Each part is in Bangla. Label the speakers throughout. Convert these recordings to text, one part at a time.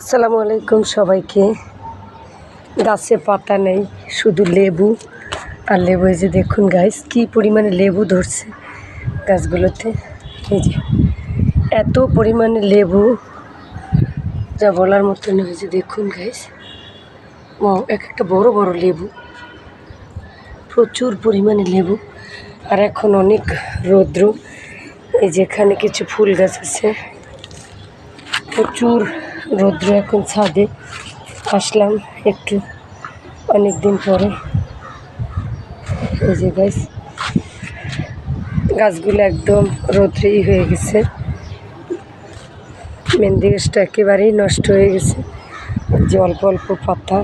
Speaker 1: আসসালামু আলাইকুম সবাইকে। গাছে পাতা নেই, শুধু লেবু আর লেবু। এই যে দেখুন গাইস, কি পরিমাণে লেবু ধরছে গাছগুলোতে। এই যে এত পরিমাণে লেবু, যা বলার মতো নয়। এই যে দেখুন গাইস, ও এক একটা বড় বড় লেবু, প্রচুর পরিমাণে লেবু। আর এখন অনেক রৌদ্র। এই যেখানে কিছু ফুল গাছ আছে, প্রচুর রৌদ্র। এখন ছাদে আসলাম একটু অনেক দিন পরে। এই যে গাছ, গাছগুলো একদম রৌদ্রেই হয়ে গেছে। মেহেন্দি গাছটা একেবারেই নষ্ট হয়ে গেছে। যে অল্প অল্প পাতা,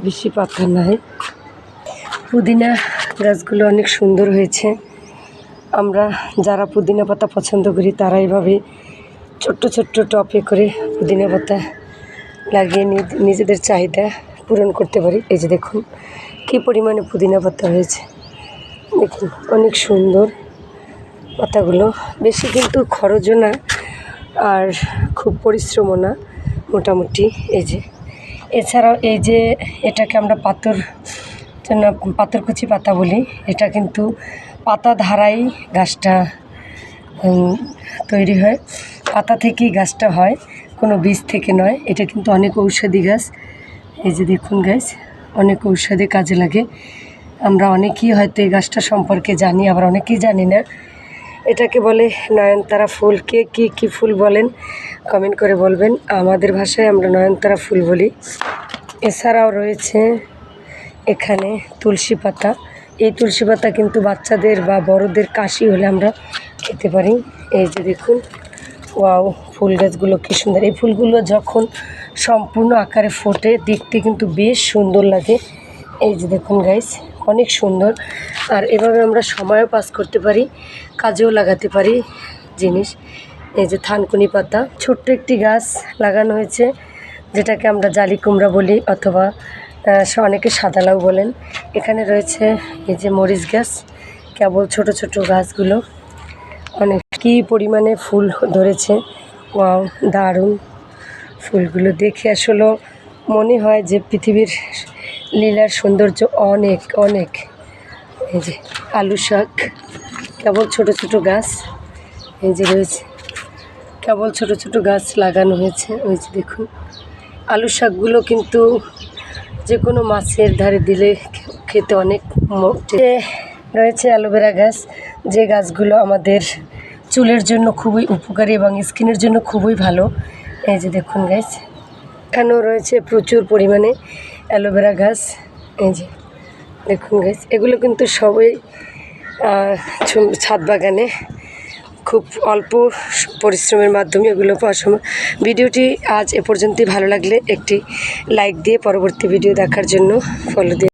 Speaker 1: বেশি পাতা নাই। পুদিনা গাছগুলো অনেক সুন্দর হয়েছে। আমরা যারা পুদিনা পাতা পছন্দ করি তারা এইভাবে ছোট্ট ছোট্ট টপে করে পুদিনা পাতা লাগিয়ে নিজেদের চাহিদা পূরণ করতে পারি। এই যে দেখুন কী পরিমাণে পুদিনা পাতা হয়েছে, দেখুন অনেক সুন্দর পাতাগুলো। বেশি কিন্তু খরচও না আর খুব পরিশ্রমও না, মোটামুটি। এই যে এছাড়াও এই যে এটাকে আমরা পাথরকুচি পাতা বলি। এটা কিন্তু পাতা ধারাই গাছটা তৈরি হয়, পাতা থেকেই গাছটা হয়, কোনো বীজ থেকে নয়। এটা কিন্তু অনেক ঔষধি গাছ। এই যে দেখুন গাছ, অনেক ঔষধে কাজে লাগে। আমরা অনেকেই হয়তো এই গাছটা সম্পর্কে জানি, আবার অনেকেই জানি না। এটাকে বলে নয়নতারা ফুল। কে কী ফুল বলেন কমেন্ট করে বলবেন। আমাদের ভাষায় আমরা নয়নতারা ফুল বলি। এছাড়াও রয়েছে এখানে তুলসী পাতা। এই তুলসী পাতা কিন্তু বাচ্চাদের বা বড়দের কাশি হলে আমরা খেতে পারি। এই যে দেখুন, ওয়াও, ফুল গাছগুলো কী সুন্দর। এই ফুলগুলো যখন সম্পূর্ণ আকারে ফোটে দেখতে কিন্তু বেশ সুন্দর লাগে। এই যে দেখুন গাইস, অনেক সুন্দর। আর এভাবে আমরা সময়ও পাস করতে পারি, কাজেও লাগাতে পারি জিনিস। এই যে থানকুনি পাতা, ছোট্ট একটি গাছ লাগানো হয়েছে, যেটাকে আমরা জালি কুমড়া বলি, অথবা অনেকে সাদা লাউ বলেন। এখানে রয়েছে এই যে মরিচ গাছ, কেবল ছোট ছোট গাছগুলো অনেক কী পরিমাণে ফুল ধরেছে। ওয়াও, দারুণ। ফুলগুলো দেখে আসলে মনে হয় যে পৃথিবীর লীলার সৌন্দর্য অনেক অনেক। এই যে আলু শাক, কেবল ছোট ছোট গাছ। এই যে রয়েছে, কেবল ছোট ছোট গাছ লাগানো হয়েছে। ওই যে দেখুন, আলু শাকগুলো কিন্তু যে কোনো মাছের ধারে দিলে খেতে অনেক রয়েছে অ্যালোভেরা গাছ, যে গাছগুলো আমাদের চুলের জন্য খুবই উপকারী এবং স্কিনের জন্য খুবই ভালো। এই যে দেখুন গাছ, এখানেও রয়েছে প্রচুর পরিমাণে অ্যালোভেরা গাছ। এই যে দেখুন গাছ, এগুলো কিন্তু সবই ছাদ বাগানে খুব অল্প পরিশ্রমের মাধ্যমে এগুলো পাওয়া সম্ভব। ভিডিওটি আজ এ পর্যন্তই। ভালো লাগলে একটি লাইক দিয়ে পরবর্তী ভিডিও দেখার জন্য ফলো দিয়ে